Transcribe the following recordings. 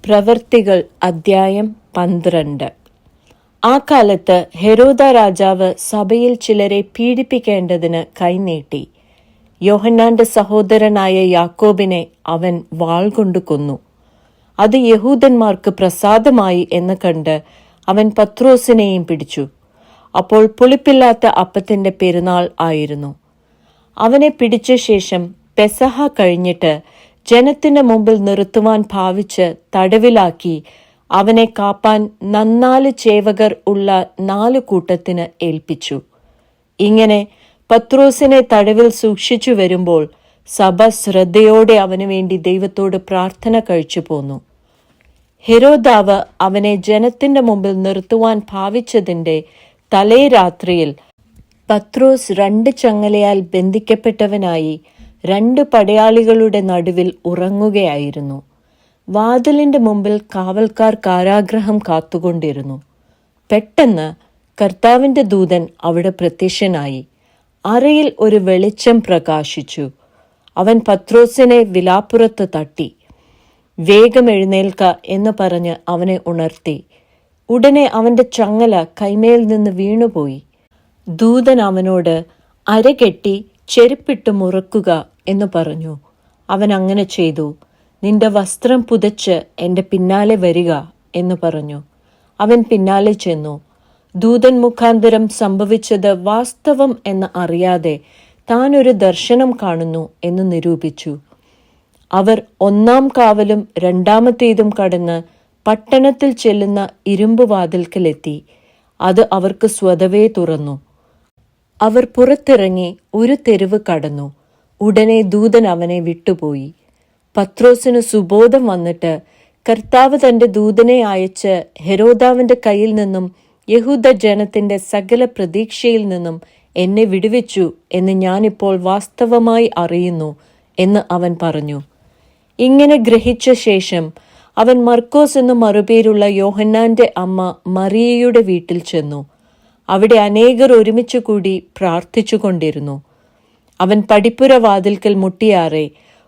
പ്രവൃത്തികൾ അദ്ധ്യായം 12. ആ കാലത്ത് ഹെരോദ രാജാവ് സഭയിൽ ചിലരെ പീഡിപ്പിക്കേണ്ടതിന് കൈനീട്ടി. യോഹന്നാന്റെ സഹോദരനായ യാക്കോബിനെ അവൻ വാൾ കൊണ്ട് കൊന്നു. അത് യഹൂദന്മാർക്ക് പ്രസാദമായി എന്ന് കണ്ട് അവൻ പത്രോസിനെയും പിടിച്ചു. അപ്പോൾ പുളിപ്പില്ലാത്ത അപ്പത്തിന്റെ പെരുന്നാൾ ആയിരുന്നു. അവനെ പിടിച്ച ശേഷം പെസഹ കഴിഞ്ഞിട്ട് ജനത്തിന് മുമ്പിൽ നിർത്തുവാൻ ഭാവിച്ച് തടവിലാക്കി അവനെ കാപ്പാൻ 4 ചേവകർ ഉള്ള 4 കൂട്ടത്തിന് ഏൽപ്പിച്ചു. ഇങ്ങനെ പത്രോസിനെ തടവിൽ സൂക്ഷിച്ചു വരുമ്പോൾ സഭ ശ്രദ്ധയോടെ അവനു വേണ്ടി ദൈവത്തോട് പ്രാർത്ഥന കഴിച്ചു പോന്നു. ഹെരോദാവ് അവനെ ജനത്തിന്റെ മുമ്പിൽ നിർത്തുവാൻ ഭാവിച്ചതിന്റെ തലേ രാത്രിയിൽ പത്രോസ് 2 ചങ്ങലയാൽ ബന്ധിക്കപ്പെട്ടവനായി 2 പടയാളികളുടെ നടുവിൽ ഉറങ്ങുകയായിരുന്നു. വാതിലിന്റെ മുമ്പിൽ കാവൽക്കാർ കാരാഗ്രഹം കാത്തുകൊണ്ടിരുന്നു. പെട്ടെന്ന് കർത്താവിന്റെ ദൂതൻ അവിടെ പ്രത്യക്ഷനായി. അറയിൽ ഒരു വെളിച്ചം പ്രകാശിച്ചു. അവൻ പത്രോസിനെ വിലാപ്പുറത്ത് തട്ടി, "വേഗം എഴുന്നേൽക്ക" എന്ന് പറഞ്ഞ് അവനെ ഉണർത്തി. ഉടനെ അവന്റെ ചങ്ങല കൈമേൽ നിന്ന് വീണുപോയി. ദൂതൻ അവനോട്, "അരകെട്ടി ചെരുപ്പിട്ട് മുറുക്കുക" എന്ന് പറഞ്ഞു. അവൻ അങ്ങനെ ചെയ്തു. "നിന്റെ വസ്ത്രം പുതച്ച് എൻ്റെ പിന്നാലെ വരിക" എന്ന് പറഞ്ഞു. അവൻ പിന്നാലെ ചെന്നു. ദൂതൻ മുഖാന്തരം സംഭവിച്ചത് വാസ്തവം എന്ന് അറിയാതെ താൻ ഒരു ദർശനം കാണുന്നു എന്ന് നിരൂപിച്ചു. അവർ 1-ാം കാവലും 2-ാമത്തേതും കടന്ന് പട്ടണത്തിൽ ചെല്ലുന്ന ഇരുമ്പ് വാതിൽക്കലെത്തി. അത് അവർക്ക് സ്വതവേ തുറന്നു. അവർ പുറത്തിറങ്ങി ഒരു തെരുവ് കടന്നു. ഉടനെ ദൂതൻ അവനെ വിട്ടുപോയി. പത്രോസിന് സുബോധം വന്നിട്ട്, "കർത്താവ് തന്റെ ദൂതനെ അയച്ച് ഹെരോദാവിന്റെ കയ്യിൽ നിന്നും യഹൂദ ജനത്തിന്റെ സകല പ്രതീക്ഷയിൽ നിന്നും എന്നെ വിടുവിച്ചു എന്ന് ഞാനിപ്പോൾ വാസ്തവമായി അറിയുന്നു" എന്ന് അവൻ പറഞ്ഞു. ഇങ്ങനെ ഗ്രഹിച്ച ശേഷം അവൻ മർക്കോസ് എന്നു മറുപേരുള്ള യോഹന്നാന്റെ അമ്മ മറിയയുടെ വീട്ടിൽ ചെന്നു. അവിടെ അനേകർ ഒരുമിച്ചു കൂടി പ്രാർത്ഥിച്ചുകൊണ്ടിരുന്നു. അവൻ പടിപ്പുര വാതിൽക്കൽ മുട്ടിയാറെ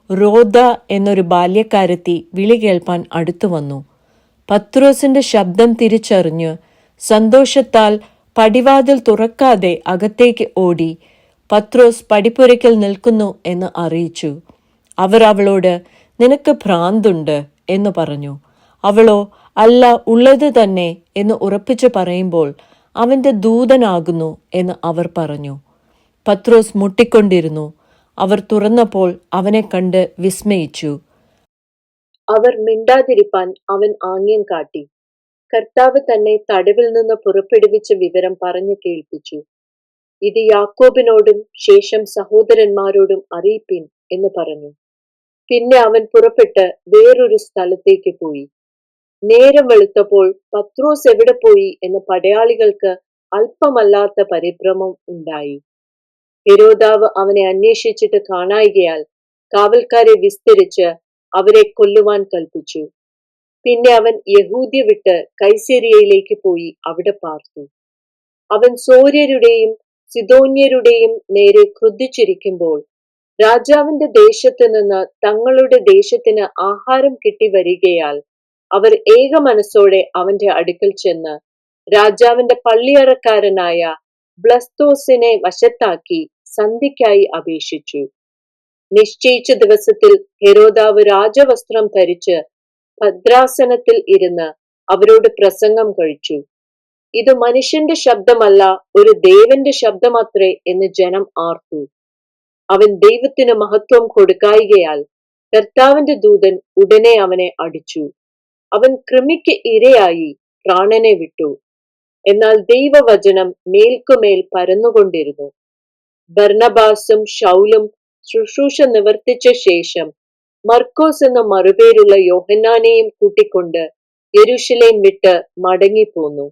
റോദ എന്നൊരു ബാല്യക്കാരത്തി വിളി കേൾപ്പാൻ അടുത്തു വന്നു. പത്രോസിന്റെ ശബ്ദം തിരിച്ചറിഞ്ഞ് സന്തോഷത്താൽ പടിവാതിൽ തുറക്കാതെ അകത്തേക്ക് ഓടി പത്രോസ് പടിപ്പുരയ്ക്കൽ നിൽക്കുന്നു എന്ന് അറിയിച്ചു. അവർ അവളോട്, "നിനക്ക് ഭ്രാന്തുണ്ട്" എന്ന് പറഞ്ഞു. അവളോ, "അല്ല, ഉള്ളത് തന്നെ" എന്ന് ഉറപ്പിച്ചു പറയുമ്പോൾ അവന്റെ ദൂതനാകുന്നു എന്ന് അവർ പറഞ്ഞു. പത്രോസ് മുട്ടിക്കൊണ്ടിരുന്നു. അവർ തുറന്നപ്പോൾ അവനെ കണ്ട് വിസ്മയിച്ചു. അവർ മിണ്ടാതിരിപ്പാൻ അവൻ ആംഗ്യം കാട്ടി. കർത്താവ് തന്നെ തടവിൽ നിന്ന് പുറപ്പെടുവിച്ച വിവരം പറഞ്ഞു കേൾപ്പിച്ചു. "ഇത് യാക്കോബിനോടും ശേഷം സഹോദരന്മാരോടും അറിയിപ്പിൻ" എന്ന് പറഞ്ഞു. പിന്നെ അവൻ പുറപ്പെട്ട് വേറൊരു സ്ഥലത്തേക്ക് പോയി. നേരം വെളുത്തപ്പോൾ പത്രോസ് എവിടെ പോയി എന്ന് പടയാളികൾക്ക് അല്പമല്ലാത്ത പരിഭ്രമം ഉണ്ടായി. ഹെരോദാവ് അവനെ അന്വേഷിച്ചിട്ട് കാണായികയാൽ കാവൽക്കാരെ വിസ്തരിച്ച് അവരെ കൊല്ലുവാൻ കൽപ്പിച്ചു. പിന്നെ അവൻ യഹൂദ്യ വിട്ട് കൈസരിയയിലേക്ക് പോയി അവിടെ പാർത്തു. അവൻ സോര്യരുടെയും സിദോന്യരുടെയും നേരെ ക്രുദ്ധിച്ചിരിക്കുമ്പോൾ രാജാവിന്റെ ദേശത്ത് നിന്ന് തങ്ങളുടെ ദേശത്തിന് ആഹാരം കിട്ടി വരികയാൽ അവർ ഏക മനസ്സോടെ അവന്റെ അടുക്കൽ ചെന്ന് രാജാവിന്റെ പള്ളിയറക്കാരനായ ബ്ലസ്തോസിനെ വശത്താക്കി സന്ധിക്കായി അപേക്ഷിച്ചു. നിശ്ചയിച്ച ദിവസത്തിൽ ഹെരോദാവ് രാജവസ്ത്രം ധരിച്ച് ഭദ്രാസനത്തിൽ ഇരുന്ന് അവരോട് പ്രസംഗം കഴിച്ചു. "ഇത് മനുഷ്യന്റെ ശബ്ദമല്ല, ഒരു ദേവന്റെ ശബ്ദമത്രേ" എന്ന് ജനം ആർത്തു. അവൻ ദൈവത്തിന് മഹത്വം കൊടുക്കായികയാൽ കർത്താവിന്റെ ദൂതൻ ഉടനെ അവനെ അടിച്ചു. അവൻ കൃമിക്ക് ഇരയായി പ്രാണനെ വിട്ടു. എന്നാൽ ദൈവവചനം മേൽക്കുമേൽ പരന്നുകൊണ്ടിരുന്നു. ബർന്നബാസും ശൗലും ശുശ്രൂഷ നിവർത്തിച്ച ശേഷം മർക്കോസ് എന്ന മറുപേരുള്ള യോഹന്നാനെയും കൂട്ടിക്കൊണ്ട് യെരൂശലേം വിട്ട് മടങ്ങിപ്പോന്നു.